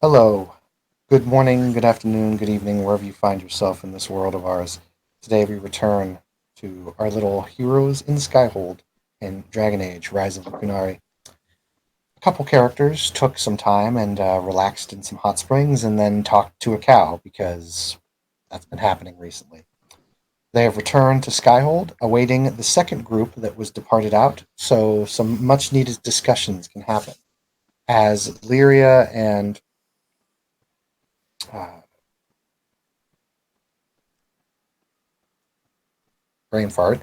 Hello. Good morning, good afternoon, good evening, wherever you find yourself in this world of ours. Today we return to our little heroes in Skyhold in Dragon Age: Rise of the Qunari. A couple characters took some time and relaxed in some hot springs and then talked to a cow because that's been happening recently. They have returned to Skyhold, awaiting the second group that was departed out, so some much needed discussions can happen. As Lyria and uh, brain fart.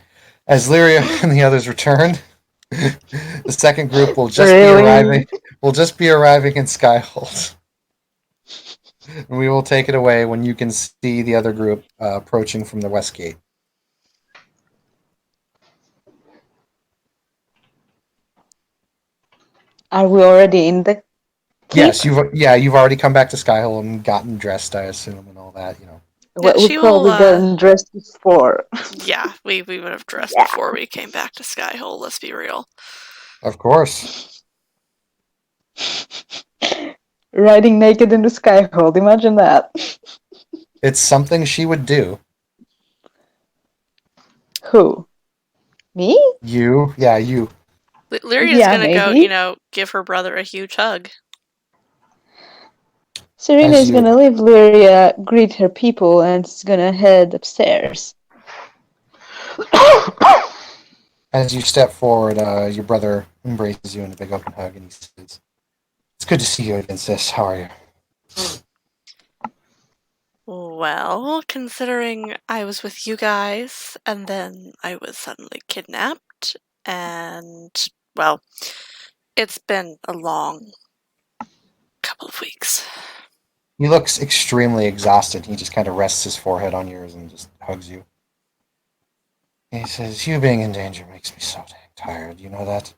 As Lyria and the others return, the second group will just be Really? arriving. Will just be arriving in Skyhold, and we will take it away when you can see the other group approaching from the west gate. Are we already in the keep? Yes, you've already come back to Skyhold and gotten dressed, I assume, and all that. Yeah, We she will, probably gotten dressed before. yeah, we would have dressed Yeah. before we came back to Skyhole, let's be real. Of course. Riding naked in the skyhold, imagine that. It's something she would do. Who? Me? You, yeah, you. Lyria's Yeah, gonna go, maybe. give her brother a huge hug. Serena As is you gonna leave Lyria, greet her people, and is gonna head upstairs. as you step forward, your brother embraces you in a big open hug, and he says, "It's good to see you again, sis. How are you?" Well, considering I was with you guys, and then I was suddenly kidnapped, and, well, it's been a long couple of weeks. He looks extremely exhausted. He just kind of rests his forehead on yours and just hugs you. He says, "You being in danger makes me so dang tired. You know that?"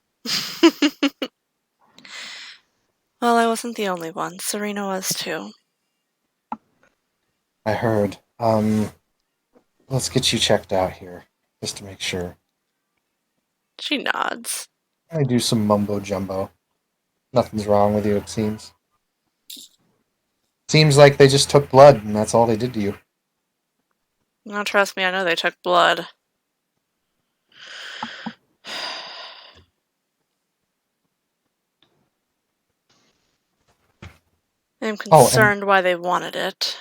Well, I wasn't the only one. Serena was too. I heard. Let's get you checked out here, just to make sure. She nods. I do some mumbo jumbo. Nothing's wrong with you, it seems. Seems like they just took blood, and that's all they did to you. No, trust me, I know they took blood. I'm Oh, and concerned why they wanted it.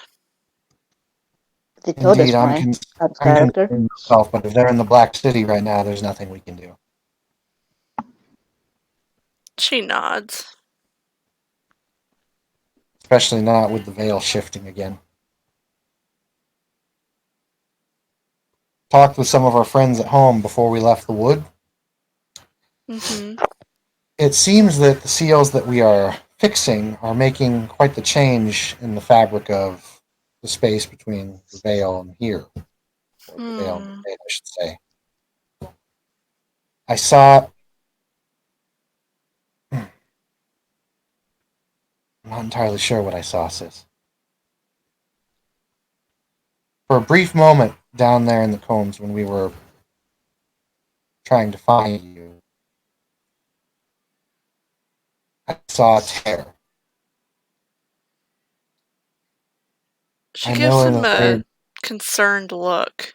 They told indeed, us why. Out of I'm character. concerned myself, but if they're in the Black City right now, there's nothing we can do. She nods. Especially not with the veil shifting again. Talked with some of our friends at home before we left the wood. Mm-hmm. It seems that the seals that we are fixing are making quite the change in the fabric of the space between the veil and here. Or the veil and the veil, I should say. I saw. I'm not entirely sure what I saw, sis. For a brief moment down there in the combs when we were trying to find you, I saw a tear. She I know gives in him the a fade. concerned look.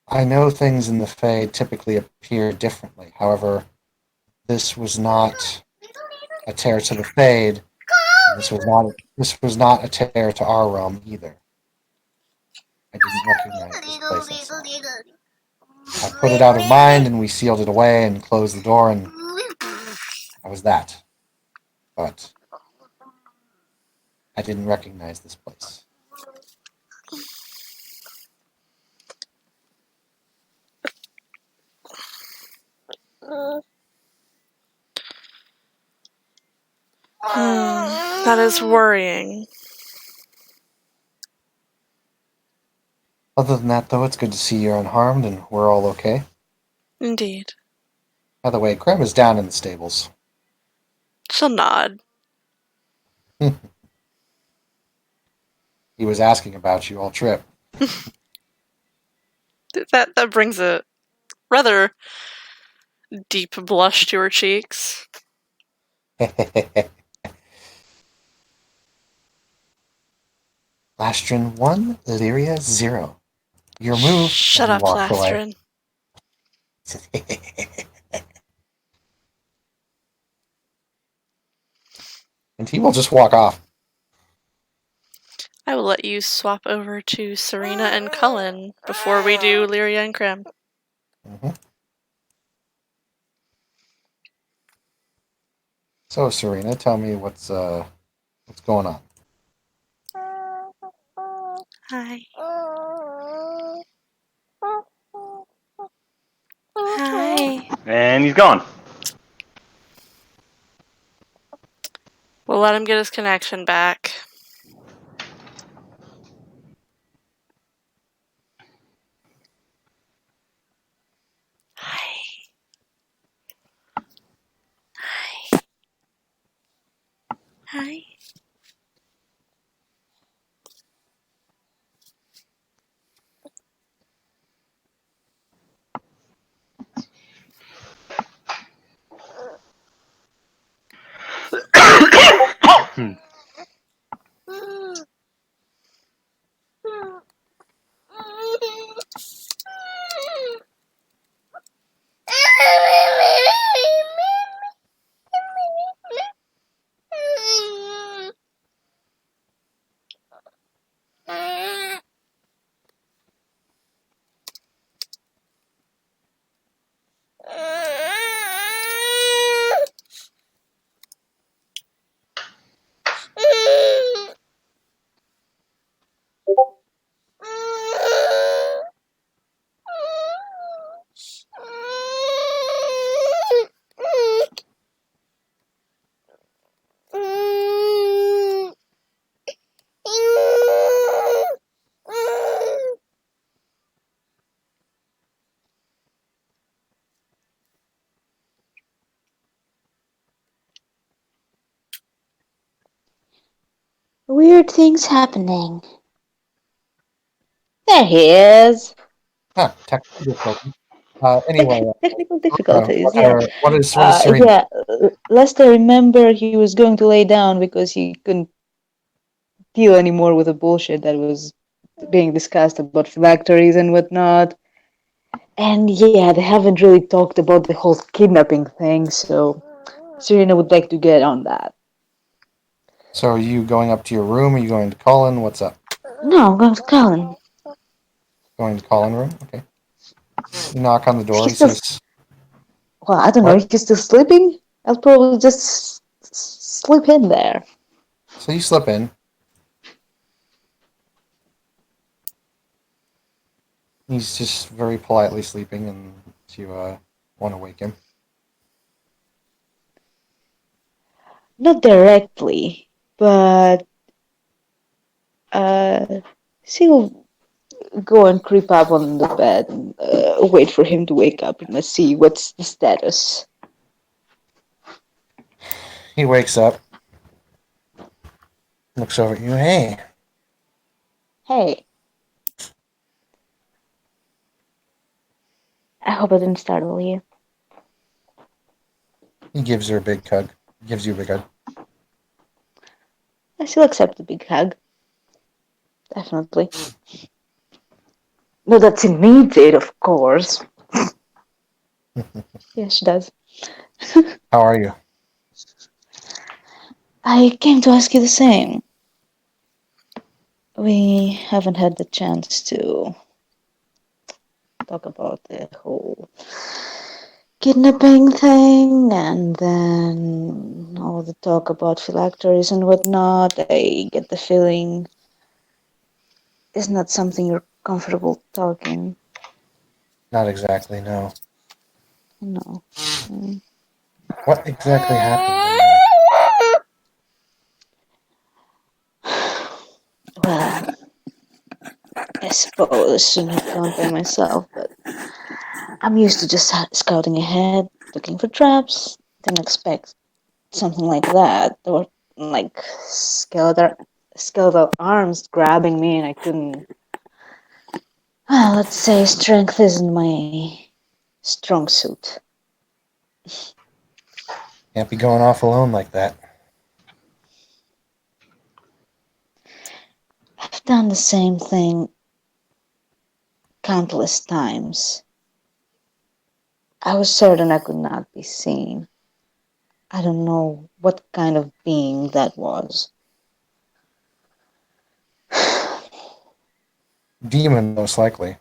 I know things in the fade typically appear differently. However, this was not a tear to the fade, and this was not a tear to our realm either. I didn't recognize this place I saw. I put it out of mind, and we sealed it away and closed the door, and that was that. But I didn't recognize this place. That is worrying. Other than that, though, it's good to see you're unharmed and we're all okay. Indeed. By the way, Grim is down in the stables. She'll nod. He was asking about you all trip. That brings a rather deep blush to her cheeks. Lastrin 1, Illyria 0. Your move, Shut and he up, walks away. Lastrin. And he will just walk off. I will let you swap over to Serena and Cullen before we do Lyria and Krim. Mm-hmm. So, Serena, tell me what's going on. Hi. Hi. And he's gone. We'll let him get his connection back. Hi. Hi. Hi. Weird things happening. There he is. Technical difficulty. Anyway, Technical difficulties, yeah. what is Serena? Yeah, Lester, remember he was going to lay down because he couldn't deal anymore with the bullshit that was being discussed about phylacteries and whatnot. And yeah, they haven't really talked about the whole kidnapping thing, so Serena would like to get on that. So, are you going up to your room? Are you going to Colin? What's up? No, I'm going to Colin. Going to Colin room? Okay. You knock on the door. He He's still, says, well, I don't know, "What?" he's still sleeping? I'll probably just slip in there. So you slip in. He's just very politely sleeping, and you want to wake him. Not directly, but she'll go and creep up on the bed and wait for him to wake up and let's see what's the status. He wakes up, looks over at you. Hey, Hey, I hope I didn't startle you. he gives her a big hug. Gives you a big hug. I still accept the big hug. Definitely. No, that's immediate, of course. Yeah, she does. How are you? I came to ask you the same. We haven't had the chance to talk about the whole kidnapping thing and then all the talk about phylacteries and whatnot. I get the feeling it's not something you're comfortable talking. Not exactly. No. No. Mm. What exactly happened anyway? Well, I suppose I shouldn't have gone by myself, but I'm used to just scouting ahead, looking for traps. Didn't expect something like that. There were like skeletal arms grabbing me, and I couldn't. Well, let's say strength isn't my strong suit. Can't be going off alone like that. done the same thing countless times. I was certain I could not be seen. I don't know what kind of being that was. Demon, most likely.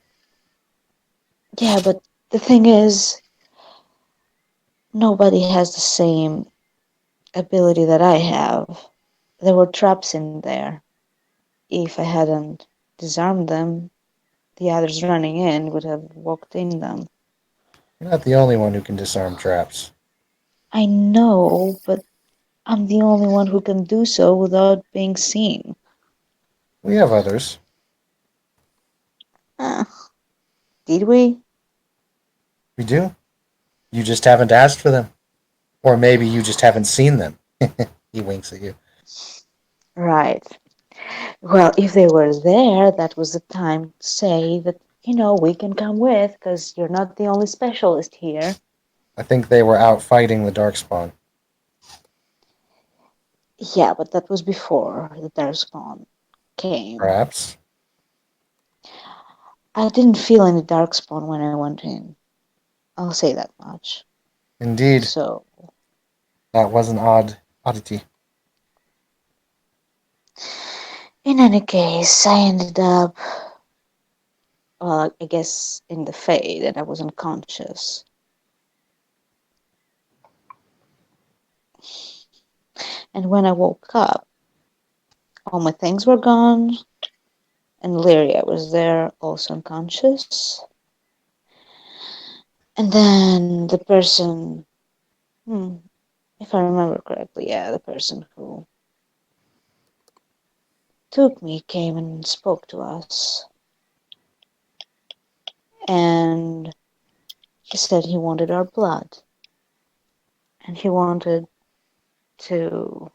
Yeah, but the thing is, nobody has the same ability that I have. There were traps in there. If I hadn't disarmed them, the others running in would have walked in them. You're not the only one who can disarm traps. I know, but I'm the only one who can do so without being seen. We have others. Uh, did we? We do. You just haven't asked for them. Or maybe you just haven't seen them. He winks at you. Right. Well, if they were there, that was the time to say that, we can come with because you're not the only specialist here. I think they were out fighting the Darkspawn. Yeah, but that was before the Darkspawn came. Perhaps. I didn't feel any Darkspawn when I went in. I'll say that much. Indeed, So, that was an oddity. in any case, I ended up, well, I guess in the fade and I was unconscious. And when I woke up, all my things were gone, and Lyria was there, also unconscious. And then the person, if I remember correctly, yeah, the person who took me came and spoke to us. And he said he wanted our blood. And he wanted to.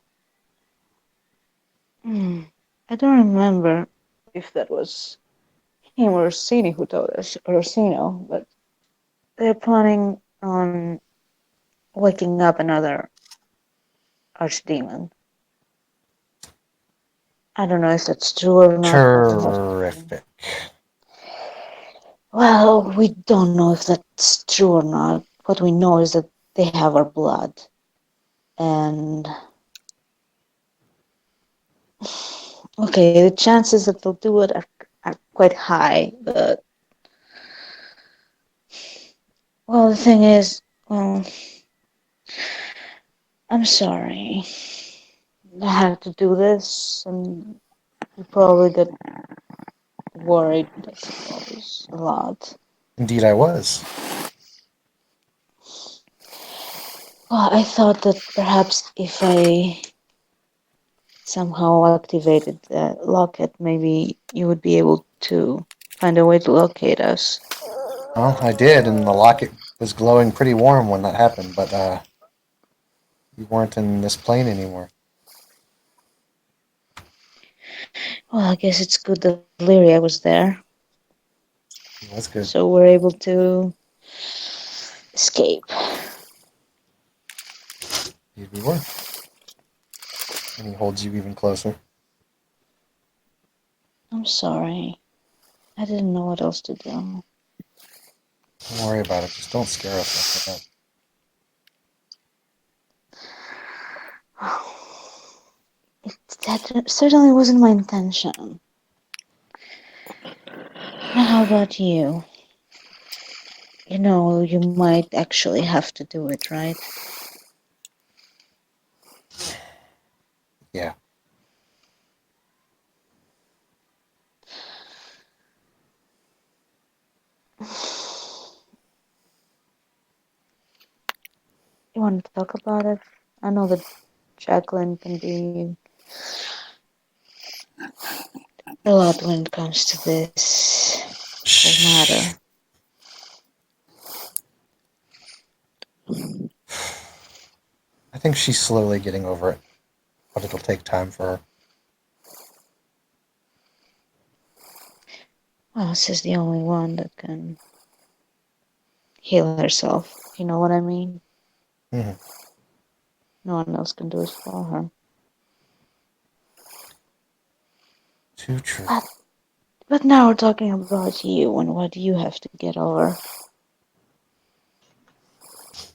I don't remember if that was him or Orsini who told us, or Orsino, but they're planning on waking up another archdemon. I don't know if that's true or not, but we have to. Terrific. Well, we don't know if that's true or not. What we know is that they have our blood. And okay, the chances that they'll do it are quite high, but well, the thing is, well, I'm sorry. I had to do this, and you probably get worried, I suppose, a lot. Indeed, I was. Well, I thought that perhaps if I somehow activated the locket, maybe you would be able to find a way to locate us. Well, I did, and the locket was glowing pretty warm when that happened, but you weren't in this plane anymore. Well, I guess it's good that Lyria was there, That's good. so we're able to escape. Indeed, we were. And he holds you even closer. I'm sorry. I didn't know what else to do. Don't worry about it. Just don't scare us like That certainly wasn't my intention. Now, how about you? You might actually have to do it, right? Yeah. You want to talk about it? I know that Jacqueline can be a lot when it comes to this whole Shh. matter. I think she's slowly getting over it, but it'll take time for her. Well, she's the only one that can heal herself, if you know what I mean. Mm-hmm. No one else can do it for her. Too true. But now we're talking about you and what you have to get over.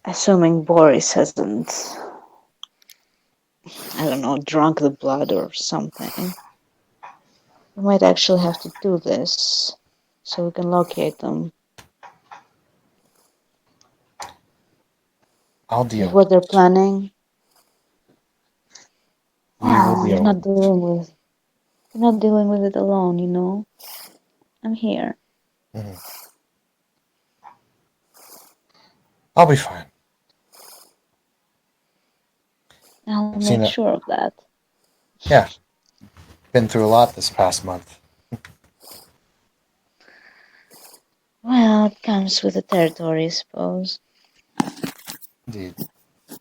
Assuming Boris hasn't, I don't know, drunk the blood or something. We might actually have to do this so we can locate them. I'll deal If with what they're it. planning, We will you're deal not with it. dealing with it alone, you know. I'm here. Mhm. I'll be fine. I'll I've seen make it. sure of that. Yeah, been through a lot this past month. Well, it comes with the territory, I suppose. Indeed.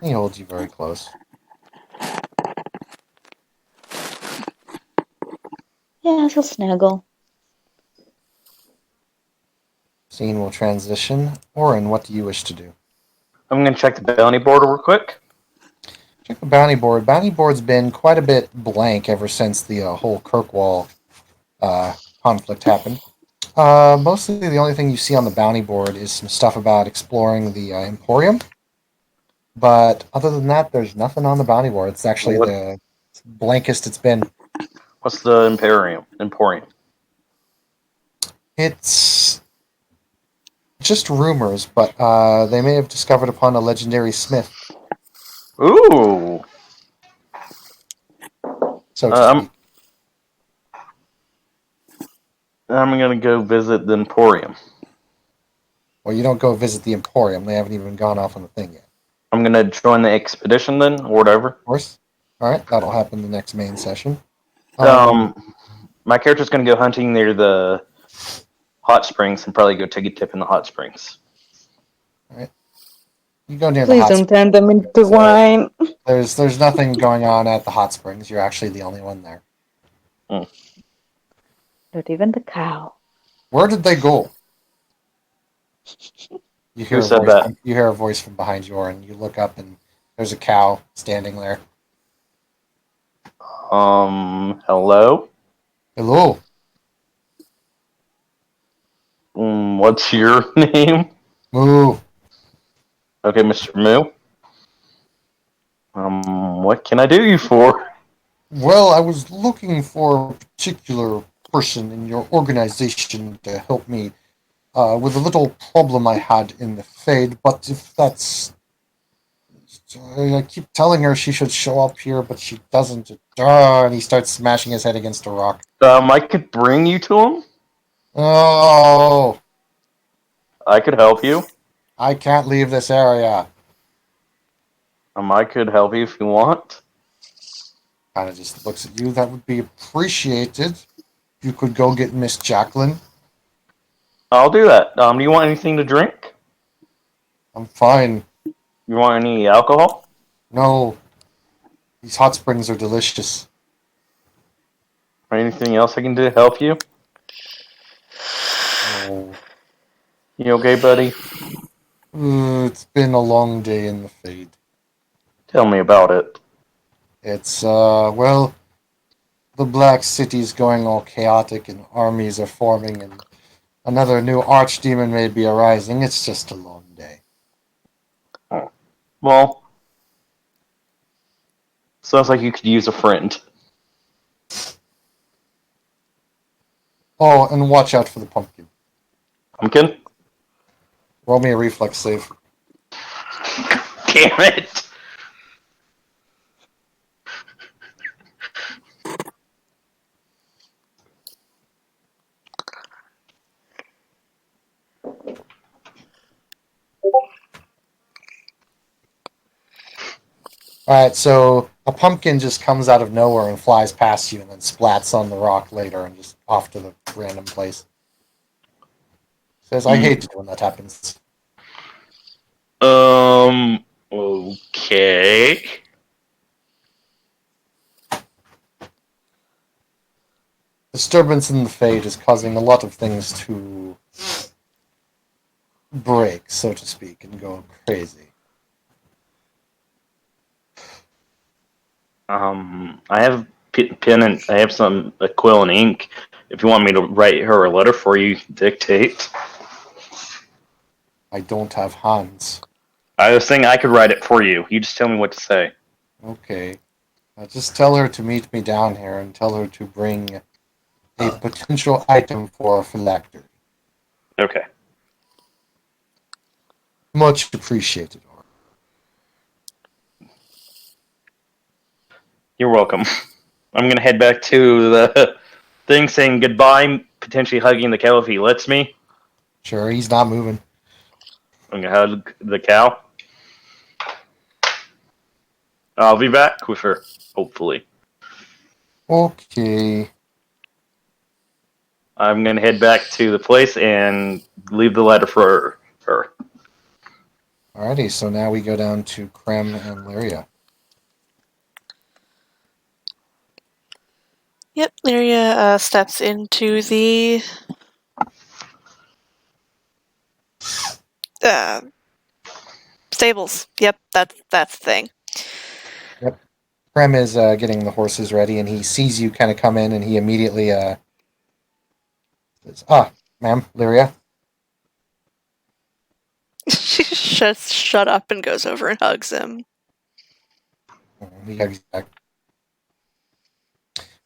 He holds you very close. Yeah, he'll snuggle. Scene will transition. Orin, what do you wish to do? I'm going to check the bounty board real quick. Check the bounty board. Bounty board's been quite a bit blank ever since the whole Kirkwall conflict happened. Mostly the only thing you see on the bounty board is some stuff about exploring the Emporium. But other than that, there's nothing on the bounty board. It's actually What? the blankest it's been. What's the Emporium? It's just rumors, but they may have discovered upon a legendary smith, Ooh. so to I'm speak. I'm going to go visit the Emporium. Well, you don't go visit the Emporium. They haven't even gone off on the thing yet. I'm going to join the expedition then, or whatever. Of course. All right, that'll happen the next main session. My character's going to go hunting near the hot springs and probably go take a dip in the hot springs. You go near the Please hot don't springs. turn them into wine. There's nothing going on at the hot springs. You're actually the only one there. Not even the cow. Where did they go? You hear Who a said voice. that? You hear a voice from behind you, and you look up, and there's a cow standing there. Hello? Hello. What's your name? Moo. Okay, Mr. Moo. What can I do you for? Well, I was looking for a particular person in your organization to help me with a little problem I had in the Fade, but if that's... I keep telling her she should show up here, but she doesn't. And he starts smashing his head against a rock. I could bring you to him. Oh, I could help you. I can't leave this area. I could help you if you want. Kind of just looks at you. That would be appreciated. You could go get Miss Jacqueline. I'll do that. Do you want anything to drink? I'm fine. You want any alcohol? No, these hot springs are delicious. Or anything else I can do to help you? Oh, You okay, buddy? it's been a long day in the Fade. Tell me about it. It's, well, the Black City's going all chaotic and armies are forming and another new archdemon may be arising. It's just a long day. Well, sounds like you could use a friend. Oh, and watch out for the pumpkin. Pumpkin? Roll me a reflex save. Damn it! Alright, so a pumpkin just comes out of nowhere and flies past you and then splats on the rock later and just off to the random place. Says, I hate it when that happens. Okay. Disturbance in the Fade is causing a lot of things to break, so to speak, and go crazy. I have pen and I have a quill and ink. If you want me to write her a letter for you, dictate. I don't have hands. I was saying I could write it for you. You just tell me what to say. Okay. Just tell her to meet me down here and tell her to bring a potential item for a phylactery. Okay. Much appreciated. You're welcome. I'm gonna head back to the thing saying goodbye, potentially hugging the cow if he lets me. Sure, he's not moving. I'm gonna hug the cow. I'll be back with her, hopefully. Okay. I'm gonna head back to the place and leave the letter for her. Alrighty, so now we go down to Krem and Lyria. Yep, Lyria steps into the uh, stables. Yep, that's the thing. Yep. Krem is getting the horses ready, and he sees you kind of come in, and he immediately says, ma'am, Lyria. She just shut up and goes over and hugs him. And he hugs you back.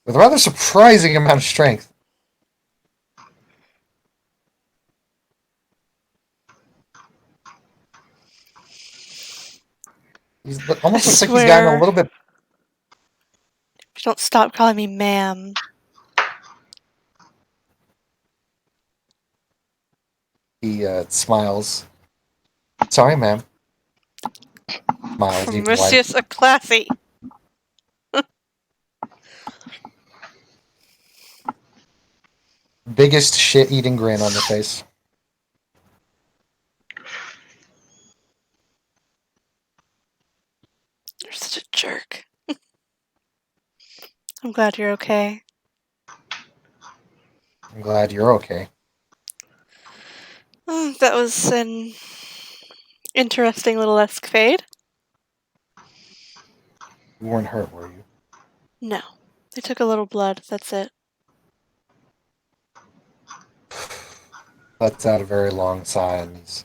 With a rather surprising amount of strength. He's almost I looks like he's gotten a swear, little bit. if you don't stop calling me ma'am. He smiles. Sorry, ma'am. Smiles even wider. Monsieur so classy. Biggest shit-eating grin on the face. You're such a jerk. I'm glad you're okay. I'm glad you're okay. That was an interesting little escapade. You weren't hurt, were you? No. They took a little blood, that's it. Lets out a very long sigh, and he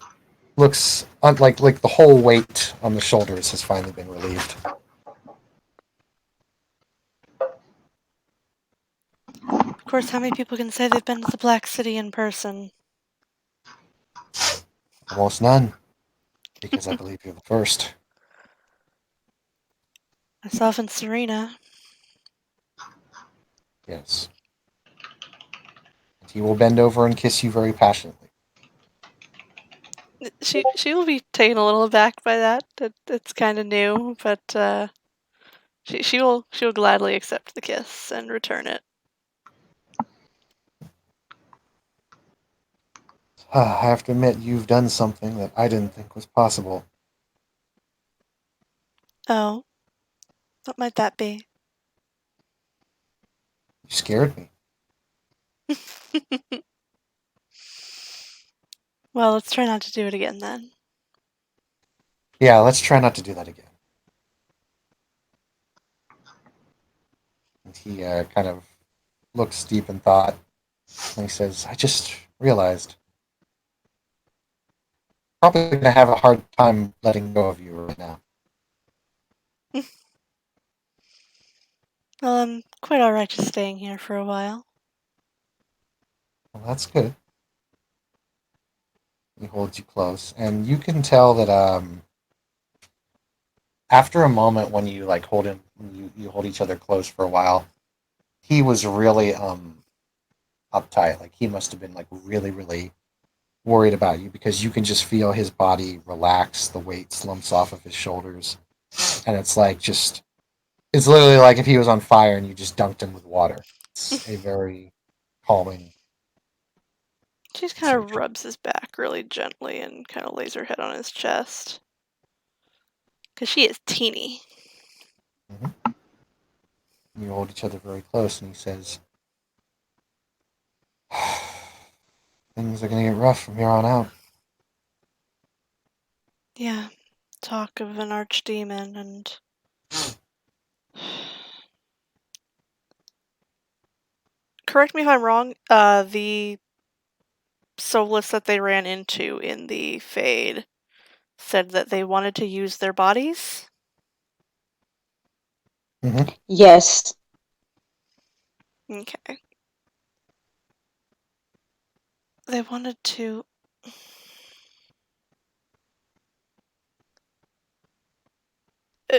looks like the whole weight on the shoulders has finally been relieved. Of course, how many people can say they've been to the Black City in person? Almost none, because I believe you're the first. Myself and Serena. Yes. And he will bend over and kiss you very passionately. She will be taken a little aback by that. It's kind of new, but she'll gladly accept the kiss and return it. I have to admit, you've done something that I didn't think was possible. Oh, what might that be? You scared me. Well, let's try not to do it again then. Yeah, let's try not to do that again. And he kind of looks deep in thought, and he says, I just realized. Probably going to have a hard time letting go of you right now. Well, I'm quite alright just staying here for a while. Well, that's good. He holds you close, and you can tell that after a moment when you like hold him, you hold each other close for a while, he was really uptight. Like he must have been like really, really worried about you because you can just feel his body relax, the weight slumps off of his shoulders, and it's like it's literally like if he was on fire and you just dunked him with water. It's a very calming. She just kind of rubs his back really gently and kind of lays her head on his chest. Because she is teeny. Mm-hmm. You hold each other very close, and he says, things are going to get rough from here on out. Yeah, talk of an archdemon and correct me if I'm wrong, the soulless that they ran into in the Fade said that they wanted to use their bodies? Hmm. Yes. Okay. They wanted to...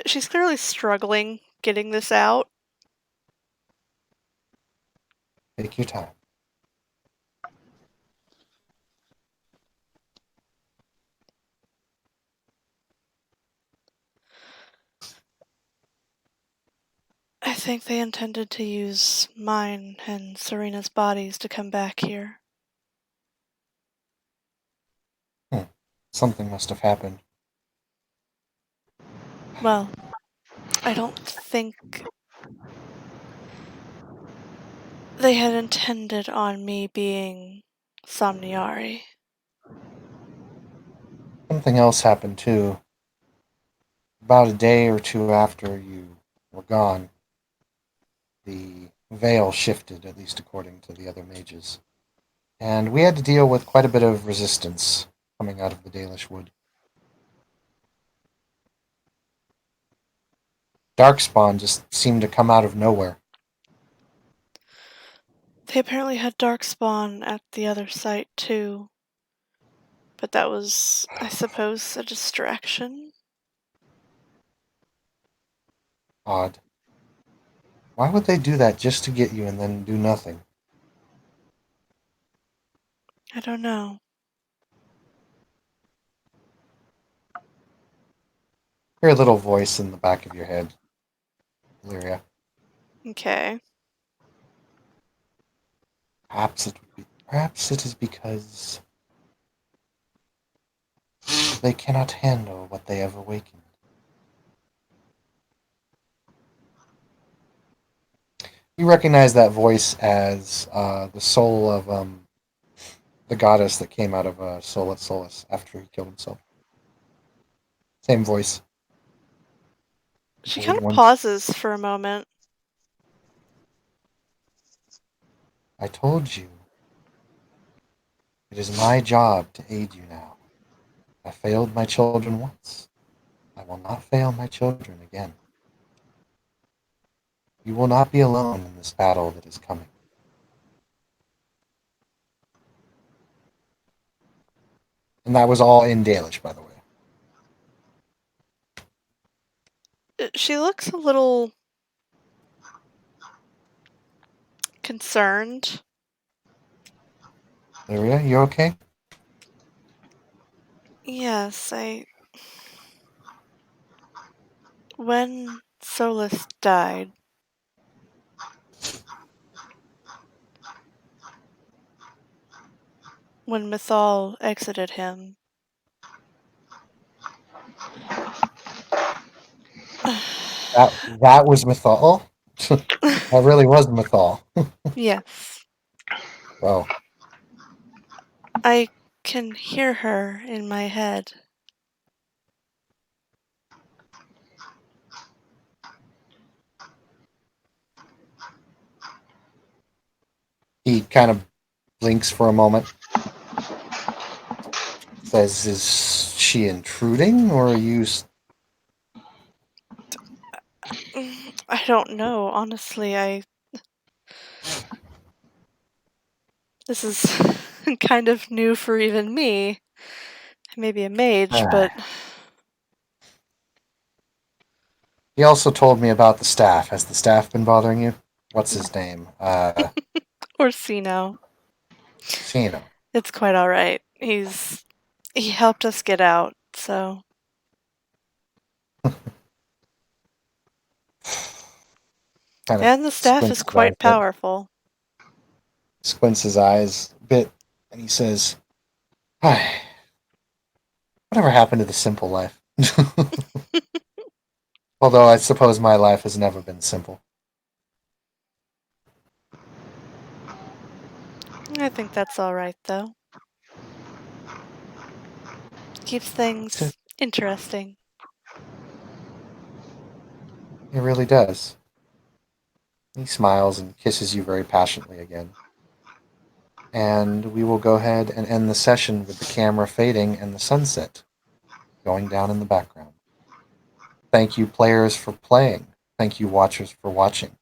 she's clearly struggling getting this out. Take your time. I think they intended to use mine and Serena's bodies to come back here. Something must have happened. Well, I don't think they had intended on me being Somniari. Something else happened too. About a day or two after you were gone, the veil shifted, at least according to the other mages. And we had to deal with quite a bit of resistance coming out of the Dalish Wood. Darkspawn just seemed to come out of nowhere. They apparently had Darkspawn at the other site too. But that was, I suppose, a distraction. Odd. Why would they do that just to get you and then do nothing? I don't know. Hear a little voice in the back of your head, Lyria. Okay. Perhaps it is because they cannot handle what they have awakened. You recognize that voice as the soul of the goddess that came out of Solus after he killed himself. Same voice. She Heard kind of once. pauses for a moment. I told you. It is my job to aid you now. I failed my children once. I will not fail my children again. You will not be alone in this battle that is coming. And that was all in Dalish, by the way. She looks a little concerned. Lyria, you okay? Yes, when Solus died, when Mythal exited him, That was Mythal? That really was Mythal. yes, Well, I can hear her in my head. he kind of blinks for a moment. Says, is she intruding, or are you... I don't know, honestly. This is kind of new for even me. I may be a mage, but... He also told me about the staff. Has the staff been bothering you? What's his name? Orsino. Sino. It's quite alright. He helped us get out, so... Kind of And the staff squints is his eyes quite a bit. powerful. Squints his eyes a bit, and he says, "Hi. Whatever happened to the simple life?" Although I suppose my life has never been simple. I think that's alright, though. Keeps It things interesting. really does. He smiles and kisses you very passionately again. And we will go ahead and end the session with the camera fading and the sunset going down in the background. Thank you, players, for playing. Thank you, watchers, for watching.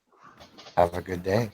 Have a good day.